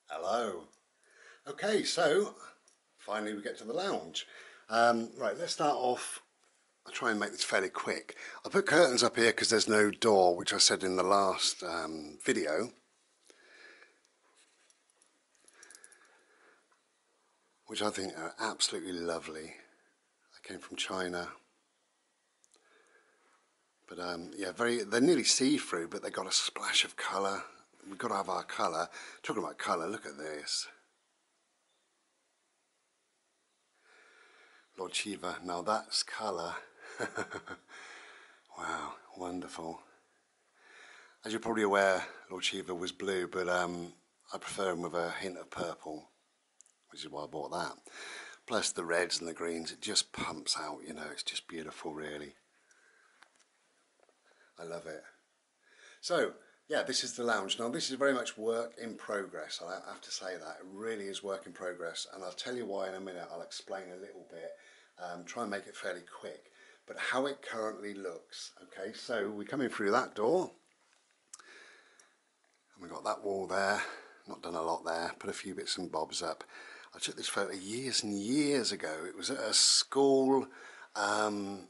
Hello. Okay, so finally we get to the lounge. Right, let's start off. I'll try and make this fairly quick. I put curtains up here because there's no door, which I said in the last video, which I think are absolutely lovely. They came from China. But yeah, they're nearly see-through, but they got a splash of colour. We've got to have our colour. Talking about colour, look at this. Lord Shiva, now that's colour. Wow, wonderful. As you're probably aware, Lord Shiva was blue, but I prefer him with a hint of purple, which is why I bought that. Plus the reds and the greens, it just pumps out, you know, it's just beautiful really. I love it. So, yeah, this is the lounge. Now this is very much work in progress, I have to say that. It really is work in progress, and I'll tell you why in a minute. I'll explain a little bit, try and make it fairly quick. But how it currently looks, okay, so we're coming through that door, and we've got that wall there, not done a lot there, put a few bits and bobs up. I took this photo years and years ago. It was at a school, not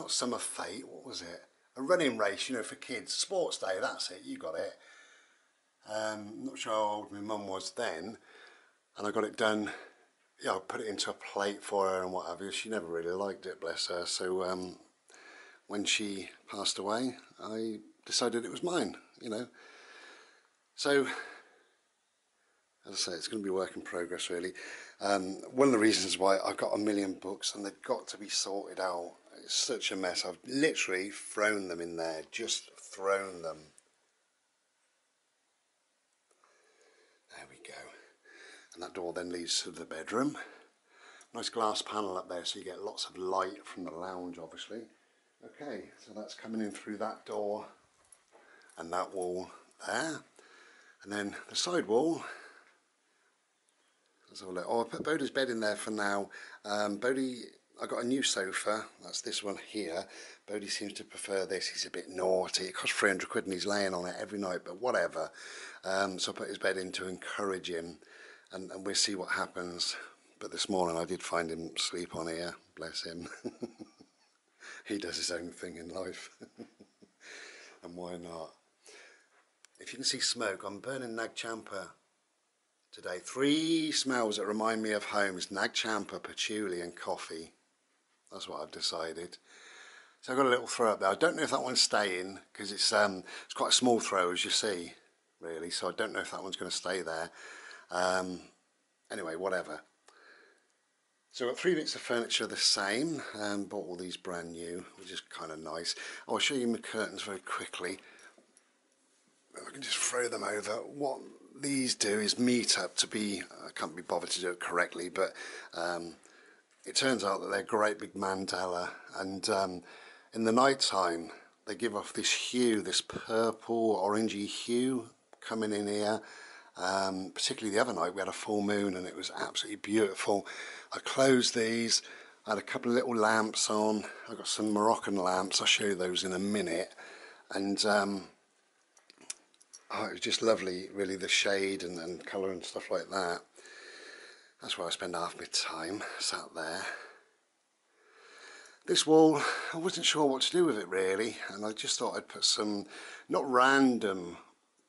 summer fete, what was it? A running race, you know, for kids, sports day, that's it, you got it. Not sure how old my mum was then, and I got it done. Yeah, I put it into a plate for her and what have you. She never really liked it, bless her. So when she passed away, I decided it was mine, you know. So, as I say, it's going to be work in progress, really. One of the reasons why I've got a million books and they've got to be sorted out. It's such a mess. I've literally thrown them in there, just thrown them. There we go. And that door then leads to the bedroom. Nice glass panel up there so you get lots of light from the lounge, obviously. Okay, so that's coming in through that door and that wall there. And then the side wall. Let's have a look. Oh, I put Bodhi's bed in there for now. Bodhi, I got a new sofa. That's this one here. Bodhi seems to prefer this. He's a bit naughty. It costs 300 quid and he's laying on it every night, but whatever. So I put his bed in to encourage him, and we'll see what happens. But this morning I did find him sleep on here. Bless him. He does his own thing in life. And why not? If you can see smoke, I'm burning Nag Champa today. 3 smells that remind me of home is Nag Champa, patchouli and coffee. That's what I've decided. So I've got a little throw up there. I don't know if that one's staying because it's quite a small throw, as you see, really. So I don't know if that one's going to stay there. Anyway, whatever. So I've got 3 bits of furniture the same. Bought all these brand new, which is kind of nice. I'll show you my curtains very quickly. If I can just throw them over. What these do is meet up to be, I can't be bothered to do it correctly, but it turns out that they're great big mandala, and in the night time they give off this hue, this purple orangey hue coming in here. Particularly the other night we had a full moon and it was absolutely beautiful. I closed these, I had a couple of little lamps on. I've got some Moroccan lamps, I'll show you those in a minute. And oh, it was just lovely, really, the shade and colour and stuff like that. That's where I spend half my time, sat there. This wall, I wasn't sure what to do with it really, and I just thought I'd put some, not random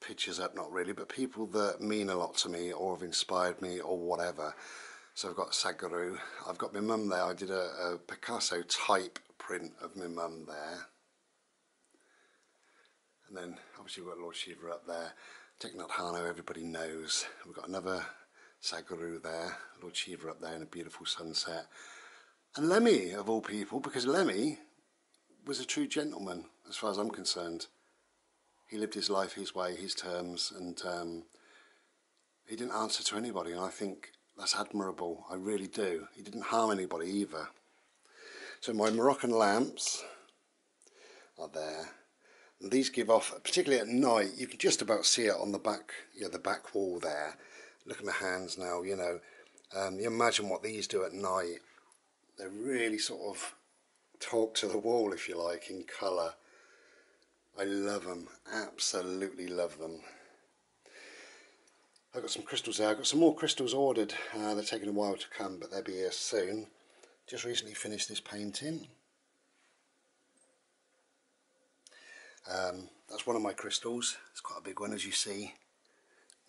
pictures up, not really, but people that mean a lot to me or have inspired me or whatever. So I've got Sadhguru, I've got my mum there. I did a Picasso type print of my mum there. And then obviously we've got Lord Shiva up there. Thich Nhat Hanh, everybody knows. We've got another Sadhguru there, Lord Shiva up there in a beautiful sunset. And Lemmy, of all people, because Lemmy was a true gentleman as far as I'm concerned. He lived his life his way, his terms, and he didn't answer to anybody, and I think that's admirable. I really do. He didn't harm anybody either. So my Moroccan lamps are there. And these give off, particularly at night, you can just about see it on the back, the back wall there. Look at my hands now, you know. You imagine what these do at night. They really sort of talk to the wall, if you like, in colour. I love them, absolutely love them. I've got some crystals there. I've got some more crystals ordered. They're taking a while to come, but they'll be here soon. Just recently finished this painting. That's one of my crystals. It's quite a big one, as you see.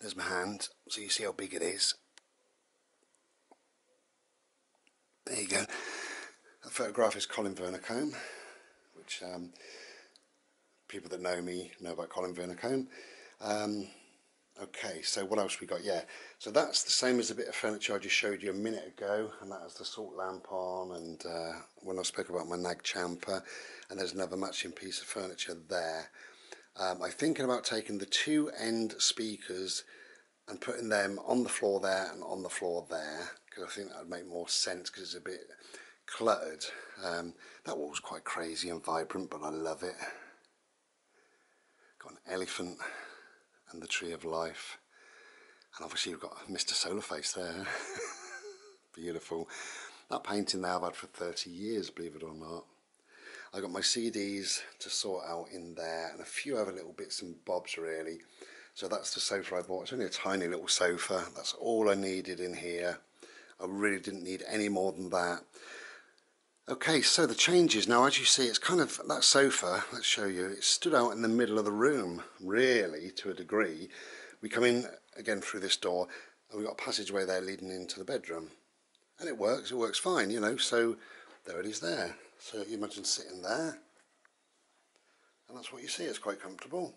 There's my hand, so you see how big it is. There you go. That photograph is Colin Vernicombe, which people that know me know about Colin Vernicombe. Okay, so what else we got? Yeah, so that's the same as the bit of furniture I just showed you a minute ago, and that has the salt lamp on, and when I spoke about my nag champer, and there's another matching piece of furniture there. I'm thinking about taking the two end speakers and putting them on the floor there and on the floor there, because I think that would make more sense, because it's a bit cluttered. That wall's quite crazy and vibrant, but I love it. Got an elephant and the tree of life, and obviously you've got Mr. Solarface there. Beautiful. That painting there I've had for 30 years, believe it or not. I got my CDs to sort out in there, and a few other little bits and bobs really. So that's the sofa I bought. It's only a tiny little sofa. That's all I needed in here. I really didn't need any more than that. Okay, so the changes now, as you see, it's kind of, that sofa, let's show you, it stood out in the middle of the room, really, to a degree. We come in again through this door, and we've got a passageway there leading into the bedroom. And it works fine, you know, so there it is there. So you imagine sitting there, and that's what you see. It's quite comfortable.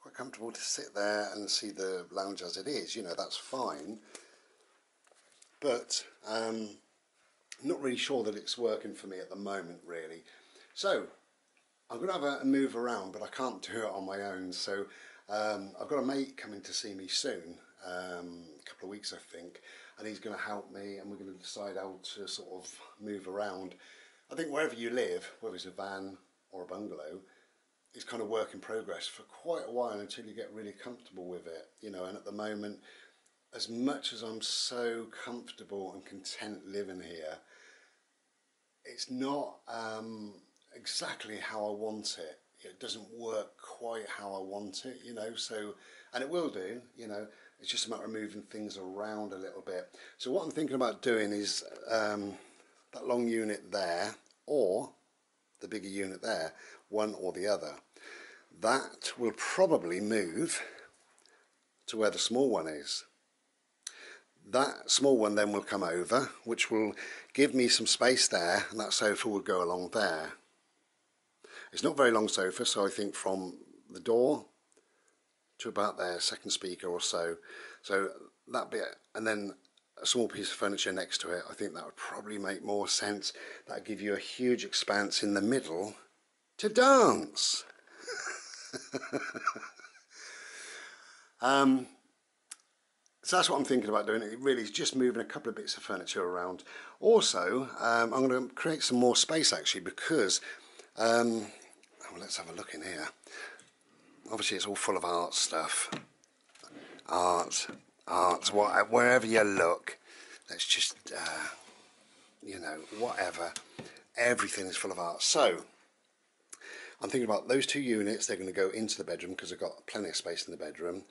Quite comfortable to sit there and see the lounge as it is, you know, that's fine. But I'm not really sure that it's working for me at the moment, really. So I'm going to have a move around, but I can't do it on my own. So I've got a mate coming to see me soon, a couple of weeks I think, and he's going to help me, and we're going to decide how to sort of move around. I think wherever you live, whether it's a van or a bungalow, it's kind of work in progress for quite a while until you get really comfortable with it, you know. And at the moment, as much as I'm so comfortable and content living here, it's not exactly how I want it. It doesn't work quite how I want it, you know, so, and it will do, you know, it's just a matter of moving things around a little bit. So what I'm thinking about doing is that long unit there, or the bigger unit there, one or the other. That will probably move to where the small one is. That small one then will come over, which will give me some space there, and that sofa will go along there. It's not a very long sofa, so I think from the door to about there, second speaker or so. So that bit, and then a small piece of furniture next to it, I think that would probably make more sense. That would give you a huge expanse in the middle to dance. So that's what I'm thinking about doing. It really is just moving a couple of bits of furniture around. Also, I'm going to create some more space actually, because, well, let's have a look in here. Obviously it's all full of art stuff. Art, wherever you look, let's just, you know, whatever. Everything is full of art. So, I'm thinking about those two units. They're going to go into the bedroom because I've got plenty of space in the bedroom.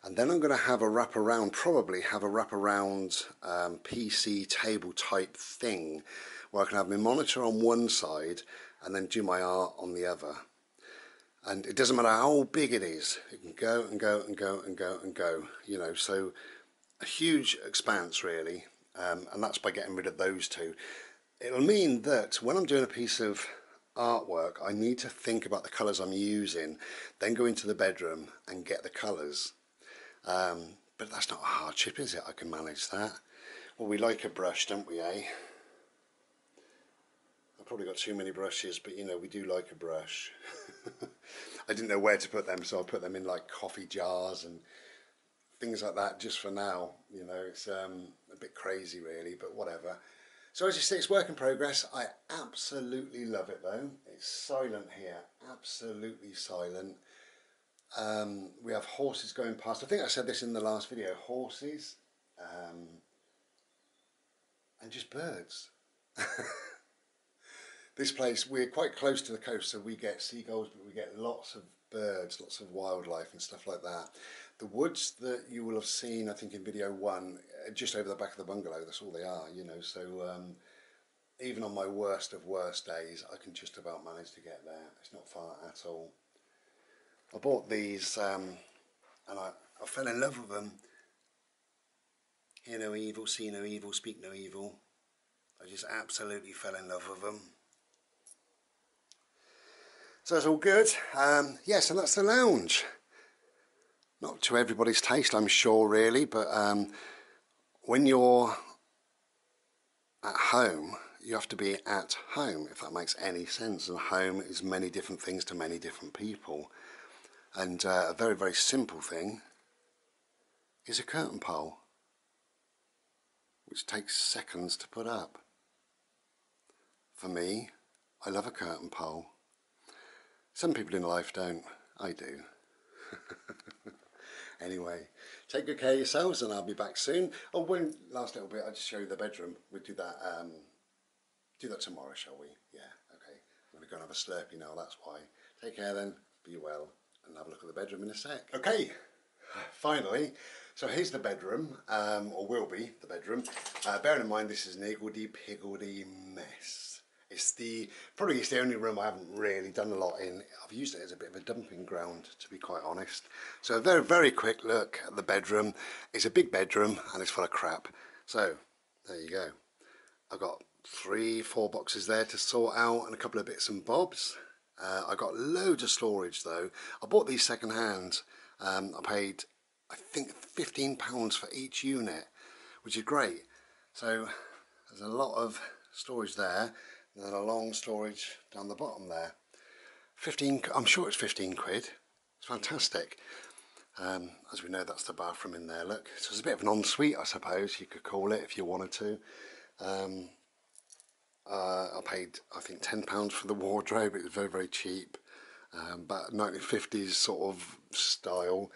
And then I'm going to have a wraparound, probably have a wraparound PC table type thing where I can have my monitor on one side and then do my art on the other. And it doesn't matter how big it is, it can go and go and go and go and go, you know, so a huge expanse really, and that's by getting rid of those two. It'll mean that when I'm doing a piece of artwork, I need to think about the colours I'm using, then go into the bedroom and get the colours. But that's not a hardship, is it? I can manage that. Well, we like a brush, don't we, eh? I've probably got too many brushes, but you know, we do like a brush. I didn't know where to put them, so I put them in like coffee jars and things like that just for now. You know, it's a bit crazy really, but whatever. So as you see, it's work in progress. I absolutely love it though. It's silent here, absolutely silent. We have horses going past. I think I said this in the last video. Horses and just birds. This place, we're quite close to the coast, so we get seagulls, but we get lots of birds, lots of wildlife and stuff like that. The woods that you will have seen, I think in video 1, just over the back of the bungalow, that's all they are, you know, so even on my worst of worst days, I can just about manage to get there. It's not far at all. I bought these and I fell in love with them. Hear no evil, see no evil, speak no evil. I just absolutely fell in love with them. So that's all good. Yes, and that's the lounge. Not to everybody's taste, I'm sure, really, but when you're at home, you have to be at home, if that makes any sense. And home is many different things to many different people. And a very, very simple thing is a curtain pole, which takes seconds to put up. For me, I love a curtain pole. Some people in life don't. I do. Anyway, take good care of yourselves and I'll be back soon. Oh, one last little bit, I'll just show you the bedroom. We'll do that tomorrow, shall we? Yeah, okay. I'm going to go and have a Slurpee now, that's why. Take care then, be well, and have a look at the bedroom in a sec. Okay, finally, so here's the bedroom, or will be the bedroom. Bearing in mind this is an higgledy-piggledy mess. It's probably the only room I haven't really done a lot in. I've used it as a bit of a dumping ground, to be quite honest. So a very, very quick look at the bedroom. It's a big bedroom and it's full of crap. So there you go. I've got 3-4 boxes there to sort out and a couple of bits and bobs. I got loads of storage though. I bought these second hand. I paid, I think, £15 for each unit, which is great. So there's a lot of storage there. And then a long storage down the bottom there. 15, I'm sure it's 15 quid. It's fantastic. As we know, that's the bathroom in there, look. So it's a bit of an ensuite, I suppose you could call it if you wanted to. I paid, I think, £10 for the wardrobe. It was very, very cheap. But 1950s sort of style.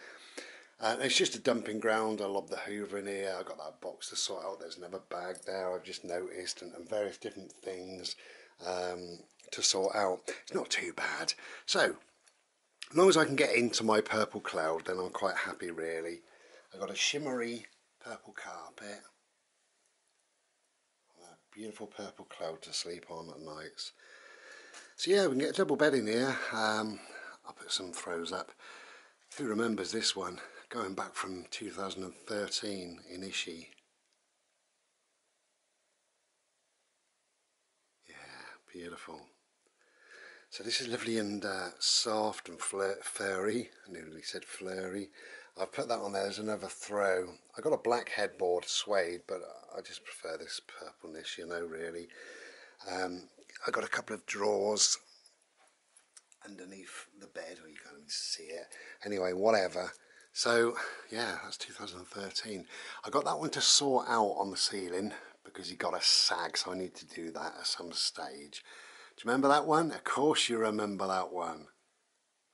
It's just a dumping ground. I love the Hoover in here. I've got that box to sort out. There's another bag there I've just noticed, and various different things to sort out. It's not too bad. So, as long as I can get into my purple cloud, then I'm quite happy, really. I've got a shimmery purple carpet. A beautiful purple cloud to sleep on at nights. So yeah, we can get a double bed in here. I'll put some throws up. Who remembers this one? Going back from 2013 in Ishii. Yeah, beautiful. So this is lovely and soft and furry. I nearly said flurry. I've put that on there as another throw. I got a black headboard suede, but I just prefer this purpleness, you know, really. I got a couple of drawers underneath the bed, or you can't even see it. Anyway, whatever. So yeah, that's 2013. I got that one to sort out on the ceiling because he got a sag, so I need to do that at some stage. Do you remember that one? Of course you remember that one.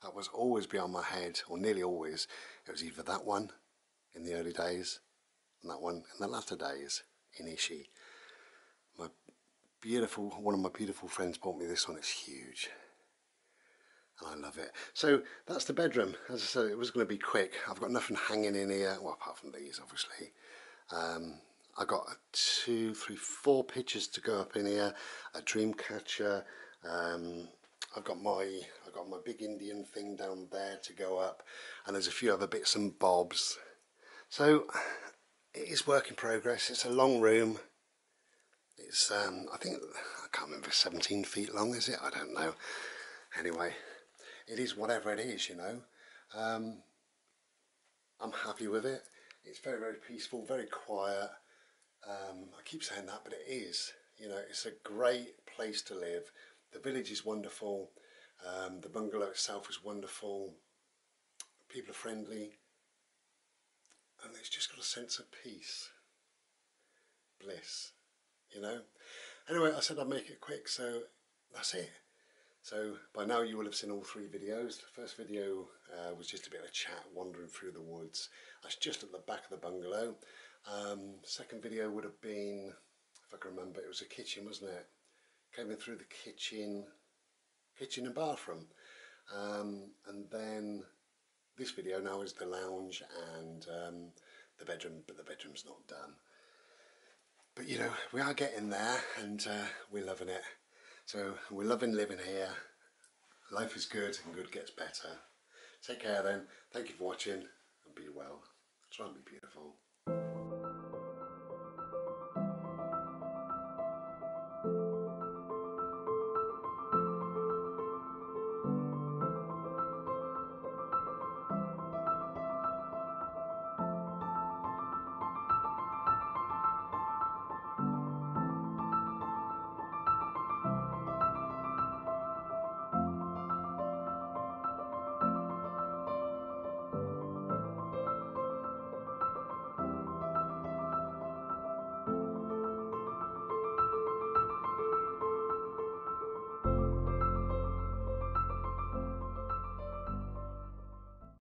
That was always beyond my head, or nearly always. It was either that one in the early days and that one in the latter days in Ishii. One of my beautiful friends bought me this one. It's huge. I love it. So that's the bedroom. As I said, it was going to be quick. I've got nothing hanging in here, well, apart from these, obviously. I've got 2, 3, 4 pictures to go up in here, a dream catcher. I've got my big Indian thing down there to go up, and there's a few other bits and bobs. So it is work in progress. It's a long room. It's I think, I can't remember, 17 feet long, is it? I don't know. Anyway. It is whatever it is, you know. I'm happy with it. It's very, very peaceful, very quiet. I keep saying that, but it is. You know, it's a great place to live. The village is wonderful. The bungalow itself is wonderful. People are friendly. And it's just got a sense of peace. Bliss, you know. Anyway, I said I'd make it quick, so that's it. So by now you will have seen all 3 videos. The first video was just a bit of a chat wandering through the woods. That's just at the back of the bungalow. Second video would have been, if I can remember, it was a kitchen, wasn't it? came in through the kitchen and bathroom, and then this video now is the lounge and the bedroom, but the bedroom's not done. But you know, we are getting there, and we're loving it. So we're loving living here. Life is good, and good gets better. Take care then. Thank you for watching, and be well. Try and be beautiful.